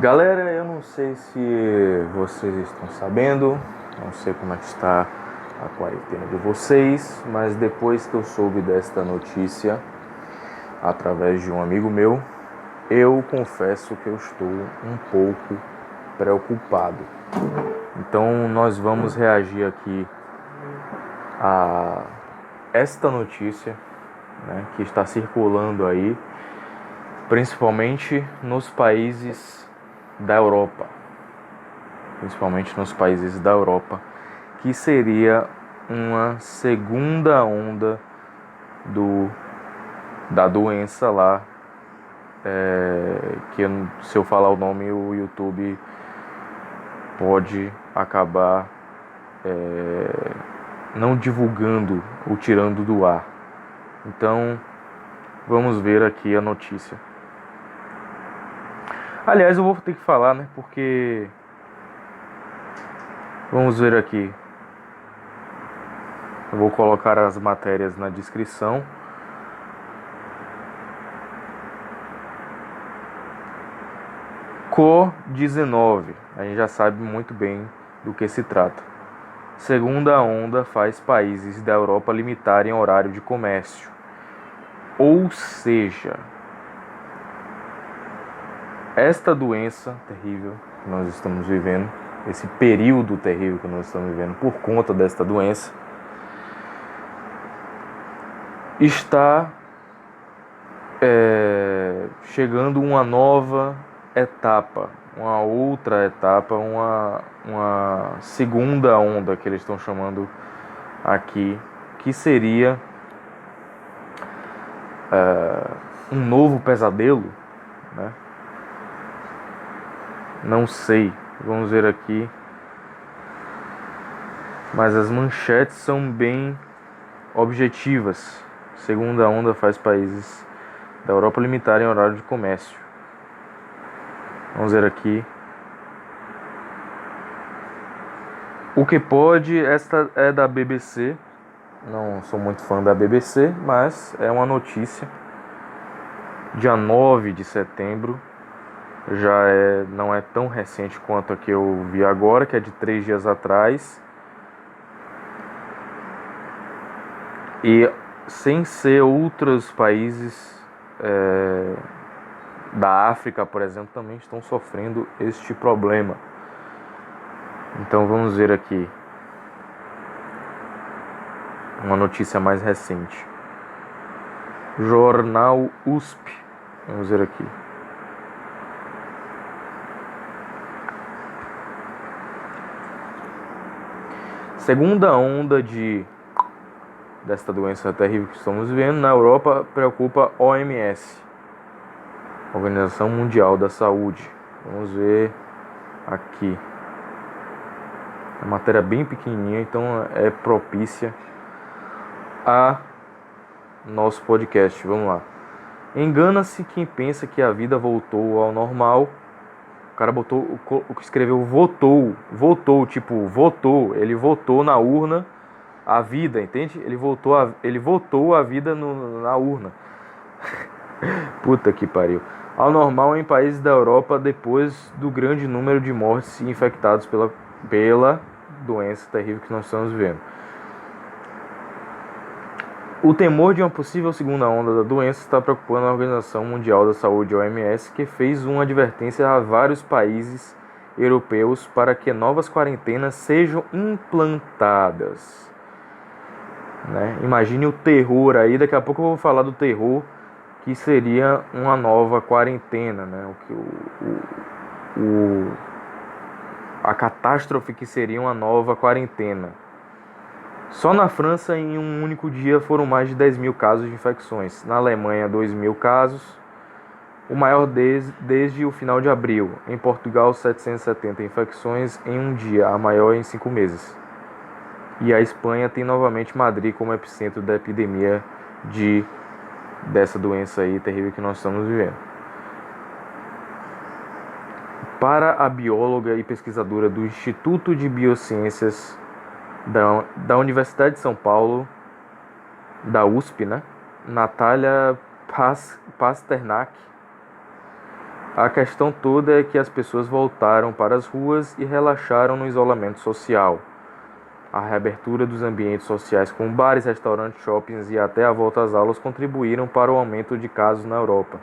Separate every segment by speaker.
Speaker 1: Galera, eu não sei se vocês estão sabendo, não sei como é que está a quarentena de vocês, mas depois que eu soube desta notícia, através de um amigo meu, eu confesso que eu estou um pouco preocupado. Então nós vamos reagir aqui a esta notícia, né, que está circulando aí, principalmente nos países da Europa, que seria uma segunda onda da doença lá, que se eu falar o nome o YouTube pode acabar não divulgando ou tirando do ar. Então vamos ver aqui a notícia. Aliás, eu vou ter que falar, né? Porque vamos ver aqui. Eu vou colocar as matérias na descrição. Covid-19. A gente já sabe muito bem do que se trata. Segunda onda faz países da Europa limitarem horário de comércio. Ou seja, esta doença terrível que nós estamos vivendo, esse período terrível que nós estamos vivendo por conta desta doença, está chegando uma nova etapa, uma outra etapa, uma segunda onda que eles estão chamando aqui, que seria um novo pesadelo, né? Não sei, vamos ver aqui. Mas as manchetes são bem objetivas. Segunda onda faz países da Europa limitarem horário de comércio. Vamos ver aqui. O que pode, esta é da BBC. Não sou muito fã da BBC, mas é uma notícia. Dia 9 de setembro. Não é tão recente quanto a que eu vi agora, que é de 3 dias atrás. E sem ser outros países da África, por exemplo, também estão sofrendo este problema. Então vamos ver aqui uma notícia mais recente. Jornal USP. Vamos ver aqui. Segunda onda desta doença terrível que estamos vivendo na Europa preocupa OMS, Organização Mundial da Saúde. Vamos ver aqui. A matéria é bem pequenininha, então é propícia a nosso podcast. Vamos lá. Engana-se quem pensa que a vida voltou ao normal. O cara escreveu votou, tipo, votou, ele votou na urna a vida, entende? Ele votou a vida na urna. Puta que pariu. Ao normal em países da Europa depois do grande número de mortes e infectados pela doença terrível que nós estamos vivendo. O temor de uma possível segunda onda da doença está preocupando a Organização Mundial da Saúde, OMS, que fez uma advertência a vários países europeus para que novas quarentenas sejam implantadas. Né? Imagine o terror aí, daqui a pouco eu vou falar do terror que seria uma nova quarentena, né? A catástrofe que seria uma nova quarentena. Só na França, em um único dia, foram mais de 10 mil casos de infecções. Na Alemanha, 2 mil casos, o maior desde o final de abril. Em Portugal, 770 infecções em um dia, a maior em 5 meses. E a Espanha tem novamente Madrid como epicentro da epidemia dessa doença aí terrível que nós estamos vivendo. Para a bióloga e pesquisadora do Instituto de Biociências da Universidade de São Paulo, da USP, né? Natália Pasternak, A questão toda é que as pessoas voltaram para as ruas e relaxaram no isolamento social. A reabertura dos ambientes sociais com bares, restaurantes, shoppings e até a volta às aulas contribuíram para o aumento de casos na Europa.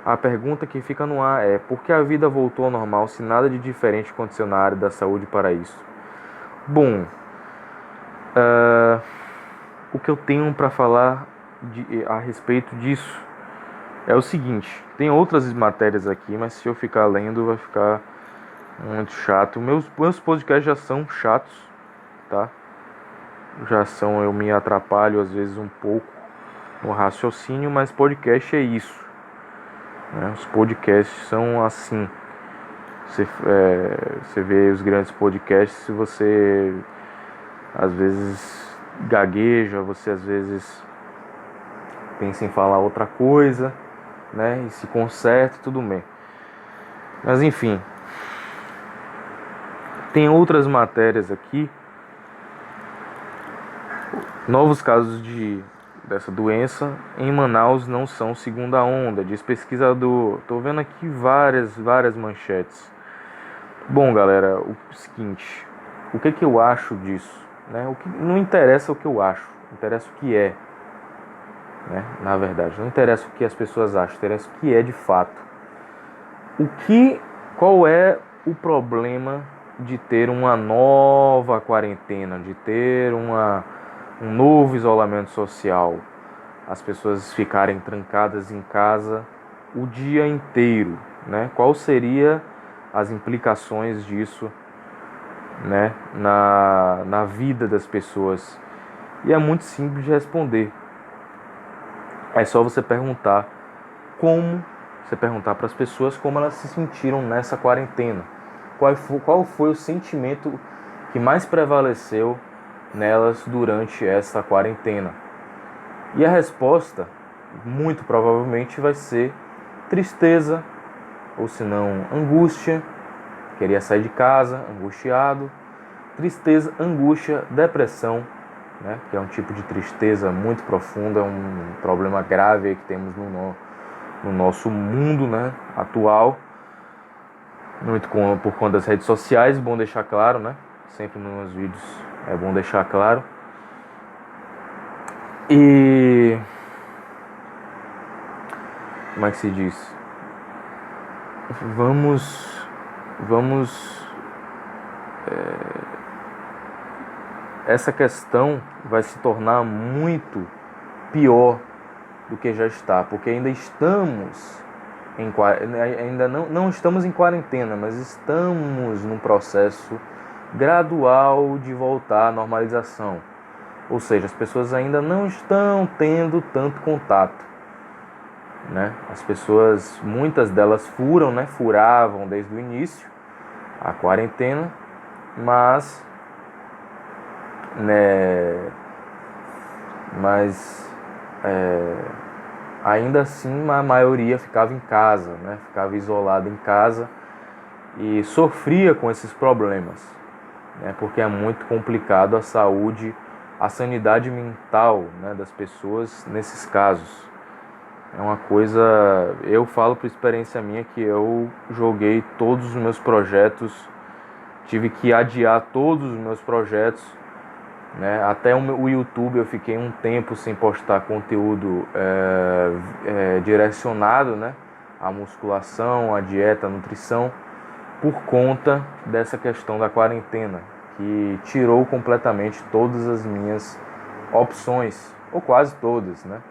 Speaker 1: A pergunta que fica no ar é: por que a vida voltou ao normal se nada de diferente aconteceu na área da saúde para isso? Bom, o que eu tenho para falar a respeito disso é o seguinte: tem outras matérias aqui, mas se eu ficar lendo vai ficar muito chato. Meus podcasts já são chatos, tá? Eu me atrapalho às vezes um pouco no raciocínio, mas podcast é isso, né? Os podcasts são assim. Você vê os grandes podcasts, se você às vezes gagueja, você às vezes pensa em falar outra coisa, né? E se conserta, tudo bem. Mas enfim, tem outras matérias aqui. Novos casos dessa doença em Manaus não são segunda onda, diz pesquisador. Tô vendo aqui várias manchetes. Bom, galera, o seguinte, o que eu acho disso, né? Não interessa o que eu acho, interessa o que é, né? Na verdade, não interessa o que as pessoas acham, interessa o que é de fato. Qual é o problema de ter uma nova quarentena, de ter um novo isolamento social, as pessoas ficarem trancadas em casa o dia inteiro, né? Qual seria as implicações disso, né, na vida das pessoas? E é muito simples de responder. É só você perguntar para as pessoas como elas se sentiram nessa quarentena. Qual foi o sentimento que mais prevaleceu nelas durante essa quarentena? E a resposta, muito provavelmente, vai ser tristeza, ou se não, angústia, queria sair de casa, angustiado, tristeza, angústia, depressão, né, que é um tipo de tristeza muito profunda, um problema grave que temos no nosso mundo, né, atual, muito por conta das redes sociais, bom deixar claro, né, sempre nos meus vídeos é bom deixar claro. E como é que se diz? Essa questão vai se tornar muito pior do que já está, porque ainda não estamos em quarentena, mas estamos num processo gradual de voltar à normalização. Ou seja, as pessoas ainda não estão tendo tanto contato, né? As pessoas, muitas delas furavam desde o início a quarentena, mas ainda assim a maioria ficava em casa, né? Ficava isolada em casa e sofria com esses problemas, né? Porque é muito complicado a sanidade mental, né, das pessoas nesses casos. É uma coisa, eu falo por experiência minha que eu joguei todos os meus projetos, tive que adiar todos os meus projetos, né? Até o YouTube eu fiquei um tempo sem postar conteúdo direcionado, né, à musculação, à dieta, à nutrição, por conta dessa questão da quarentena, que tirou completamente todas as minhas opções, ou quase todas, né?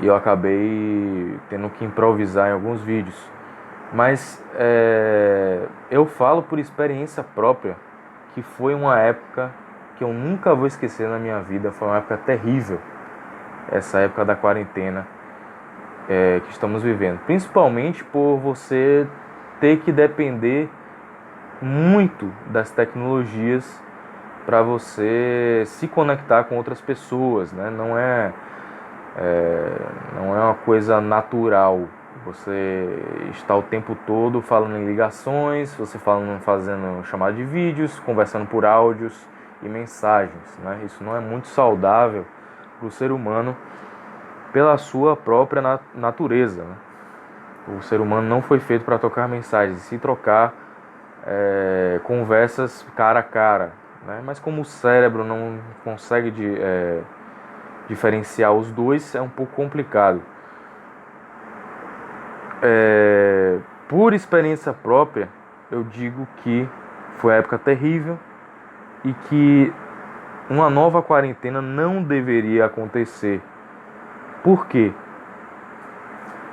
Speaker 1: E eu acabei tendo que improvisar em alguns vídeos. Mas eu falo por experiência própria que foi uma época que eu nunca vou esquecer na minha vida. Foi uma época terrível, essa época da quarentena que estamos vivendo. Principalmente por você ter que depender muito das tecnologias para você se conectar com outras pessoas, né? Não é uma coisa natural. Você está o tempo todo falando em ligações, fazendo chamada de vídeos, conversando por áudios e mensagens, né? Isso não é muito saudável para o ser humano pela sua própria natureza, né? O ser humano não foi feito para trocar mensagens, se trocar conversas cara a cara, né? Mas como o cérebro não consegue diferenciar os dois, é um pouco complicado. Por experiência própria, eu digo que foi uma época terrível e que uma nova quarentena não deveria acontecer. Por quê?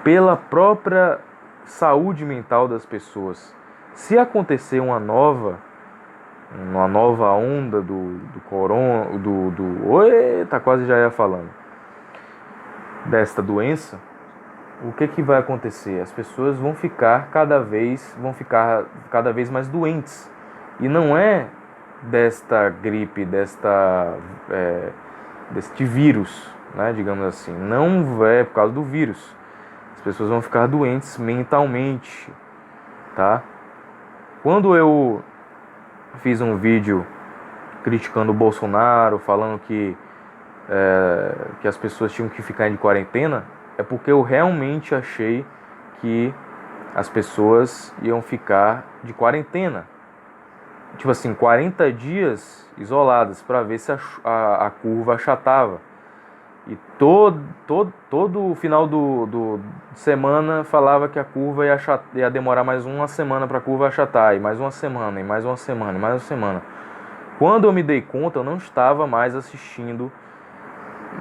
Speaker 1: Pela própria saúde mental das pessoas. Se acontecer uma nova onda do corona, tá quase já ia falando, desta doença, o que vai acontecer? As pessoas vão ficar cada vez mais doentes. E não é desta gripe, deste vírus, né, digamos assim. Não é por causa do vírus. As pessoas vão ficar doentes mentalmente, tá? Quando eu fiz um vídeo criticando o Bolsonaro, falando que as pessoas tinham que ficar de quarentena, é porque eu realmente achei que as pessoas iam ficar de quarentena. Tipo assim, 40 dias isoladas para ver se a curva achatava. E todo final do semana falava que a curva ia demorar mais uma semana para a curva achatar, e mais uma semana, e mais uma semana, e mais uma semana. Quando eu me dei conta, eu não estava mais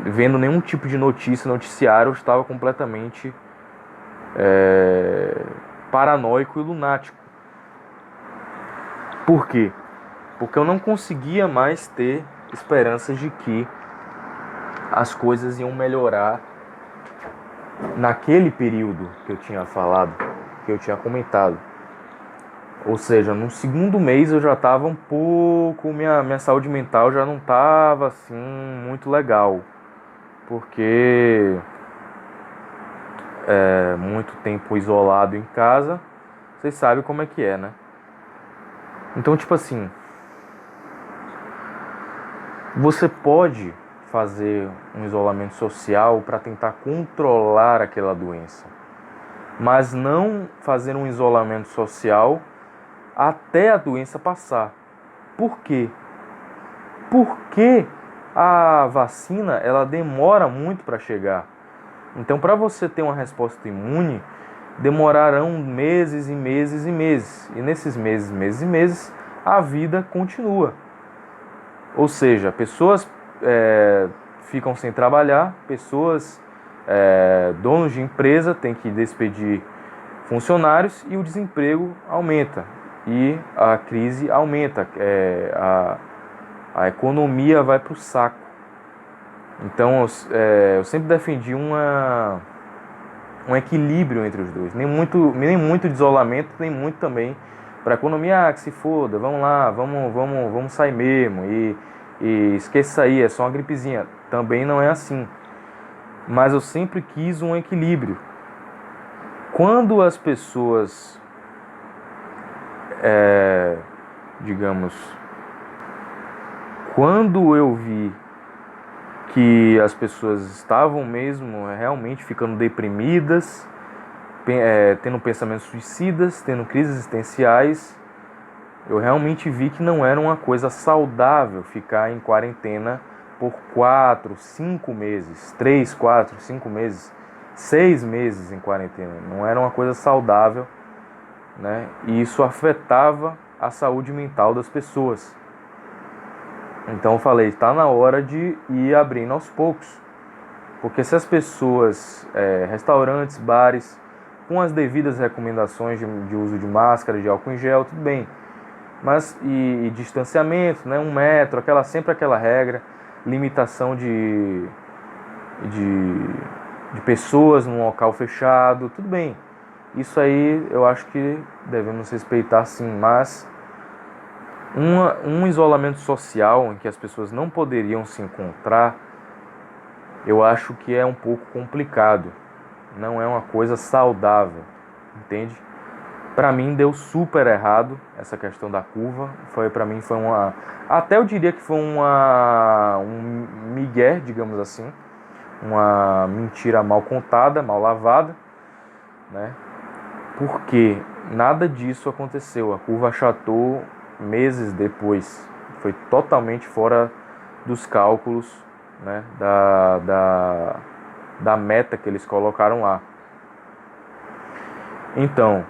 Speaker 1: vendo nenhum tipo de noticiário, eu estava completamente paranoico e lunático. Por quê? Porque eu não conseguia mais ter esperanças de que as coisas iam melhorar naquele período que eu tinha falado, que eu tinha comentado. Ou seja, no segundo mês eu já estava um pouco, minha saúde mental já não estava assim muito legal, porque muito tempo isolado em casa, vocês sabem como é que é, né? Então, tipo assim, você pode fazer um isolamento social para tentar controlar aquela doença, mas não fazer um isolamento social até a doença passar. Por quê? Porque a vacina ela demora muito para chegar. Então, para você ter uma resposta imune, demorarão meses e meses e meses. E nesses meses, a vida continua. Ou seja, pessoas ficam sem trabalhar, pessoas, donos de empresa têm que despedir funcionários e o desemprego aumenta. E a crise aumenta, a economia vai para o saco. Então eu sempre defendi um equilíbrio entre os dois. Nem muito de isolamento, nem muito também para a economia, que se foda, vamos lá, vamos sair mesmo. E esqueça aí, é só uma gripezinha. Também não é assim. Mas eu sempre quis um equilíbrio. Quando as pessoas, quando eu vi que as pessoas estavam mesmo realmente ficando deprimidas, tendo pensamentos suicidas, tendo crises existenciais, eu realmente vi que não era uma coisa saudável ficar em quarentena por 4, 5 meses, 3, 4, 5 meses, 6 meses em quarentena. Não era uma coisa saudável, né? E isso afetava a saúde mental das pessoas. Então eu falei, está na hora de ir abrindo aos poucos. Porque se as pessoas, restaurantes, bares, com as devidas recomendações de uso de máscara, de álcool em gel, tudo bem. Mas e distanciamento, né, 1 metro, sempre aquela regra, limitação de pessoas num local fechado, tudo bem. Isso aí eu acho que devemos respeitar sim, mas um isolamento social em que as pessoas não poderiam se encontrar, eu acho que é um pouco complicado. Não é uma coisa saudável, entende? Para mim deu super errado essa questão da curva. Até eu diria que foi um migué, digamos assim, uma mentira mal contada, mal lavada, né? Porque nada disso aconteceu. A curva achatou meses depois. Foi totalmente fora dos cálculos, né, da meta que eles colocaram lá. Então,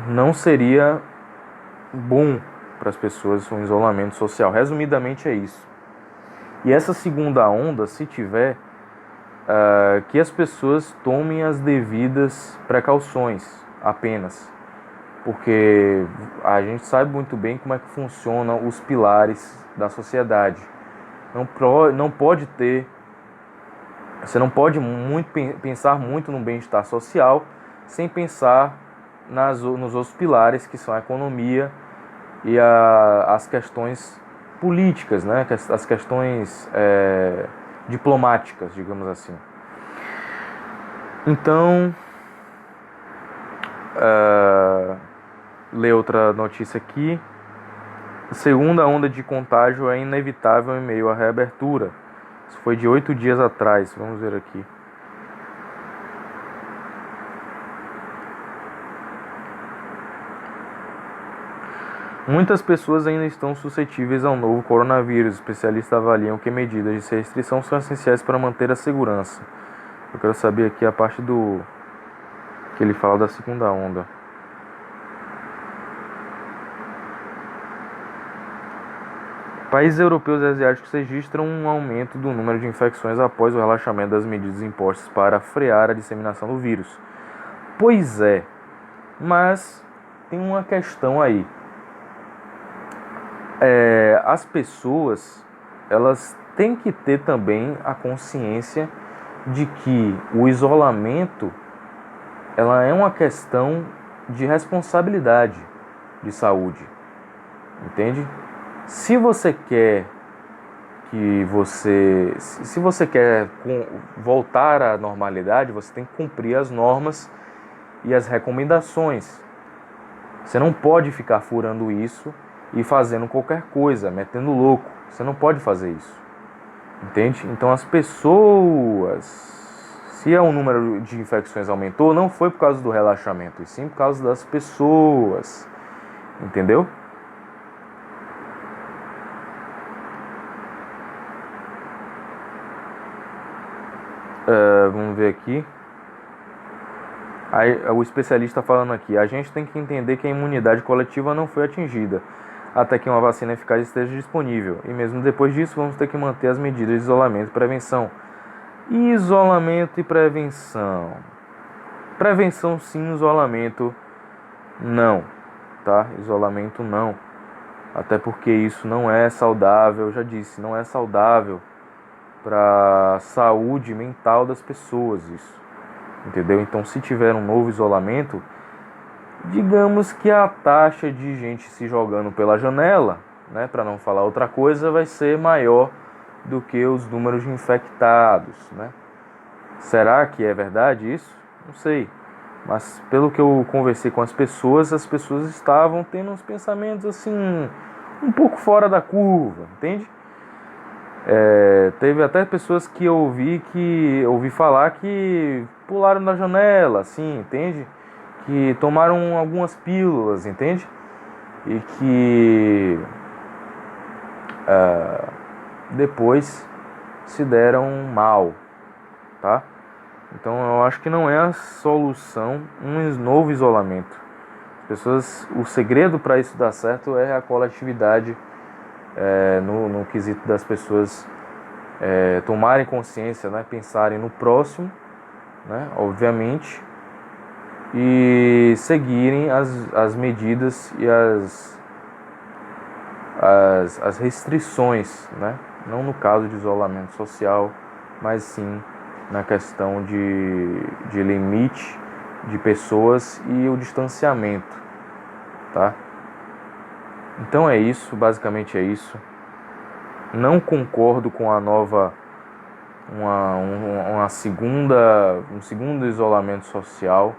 Speaker 1: não seria bom para as pessoas um isolamento social. Resumidamente é isso. E essa segunda onda, se tiver, que as pessoas tomem as devidas precauções apenas. Porque a gente sabe muito bem como é que funcionam os pilares da sociedade. Não pode ter, você não pode pensar muito no bem-estar social sem pensar nos outros pilares, que são a economia e as questões políticas, né? As questões diplomáticas, digamos assim. Então, ler outra notícia aqui. A segunda onda de contágio é inevitável em meio à reabertura. Isso foi de 8 dias atrás. Vamos ver aqui. Muitas pessoas ainda estão suscetíveis ao novo coronavírus. Especialistas avaliam que medidas de restrição são essenciais para manter a segurança. Eu quero saber aqui a parte do que ele fala da segunda onda. Países europeus e asiáticos registram um aumento do número de infecções após o relaxamento das medidas impostas para frear a disseminação do vírus. Pois é, mas tem uma questão aí. As pessoas, elas têm que ter também a consciência de que o isolamento, ela é uma questão de responsabilidade de saúde, entende? Se você quer voltar à normalidade, você tem que cumprir as normas e as recomendações. Você não pode ficar furando isso e fazendo qualquer coisa, metendo louco. Você não pode fazer isso, entende? Então as pessoas, se o número de infecções aumentou, não foi por causa do relaxamento, e sim por causa das pessoas, entendeu? Vamos ver aqui. Aí, o especialista falando aqui: a gente tem que entender que a imunidade coletiva não foi atingida até que uma vacina eficaz esteja disponível. E mesmo depois disso, vamos ter que manter as medidas de isolamento e prevenção. Isolamento e prevenção. Prevenção sim, isolamento não. Tá? Isolamento não. Até porque isso não é saudável, eu já disse, não é saudável para a saúde mental das pessoas, isso, entendeu? Então, se tiver um novo isolamento, digamos que a taxa de gente se jogando pela janela, né, para não falar outra coisa, vai ser maior do que os números de infectados, né? Será que é verdade isso? Não sei, mas pelo que eu conversei com as pessoas estavam tendo uns pensamentos assim, um pouco fora da curva, entende? Teve até pessoas que eu ouvi falar que pularam da janela, assim, entende? Que tomaram algumas pílulas, entende? E que depois se deram mal, tá? Então eu acho que não é a solução um novo isolamento. As pessoas, o segredo para isso dar certo é a coletividade. No quesito das pessoas tomarem consciência, né, pensarem no próximo, né, obviamente, e seguirem as medidas e as restrições, né, não no caso de isolamento social, mas sim na questão de limite de pessoas e o distanciamento, tá? Então é isso, basicamente é isso. Não concordo com a nova, um segundo isolamento social.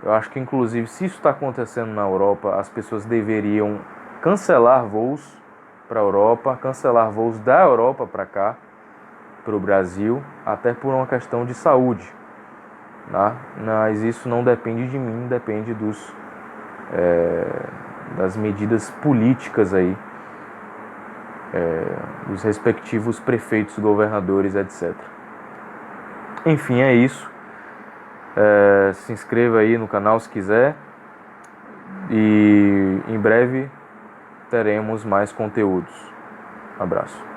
Speaker 1: Eu acho que, inclusive, se isso está acontecendo na Europa, as pessoas deveriam cancelar voos para a Europa, cancelar voos da Europa para cá, para o Brasil, até por uma questão de saúde, tá? Mas isso não depende de mim, depende das medidas políticas aí, dos respectivos prefeitos, governadores, etc. Enfim, é isso. Se inscreva aí no canal se quiser. E em breve teremos mais conteúdos. Abraço.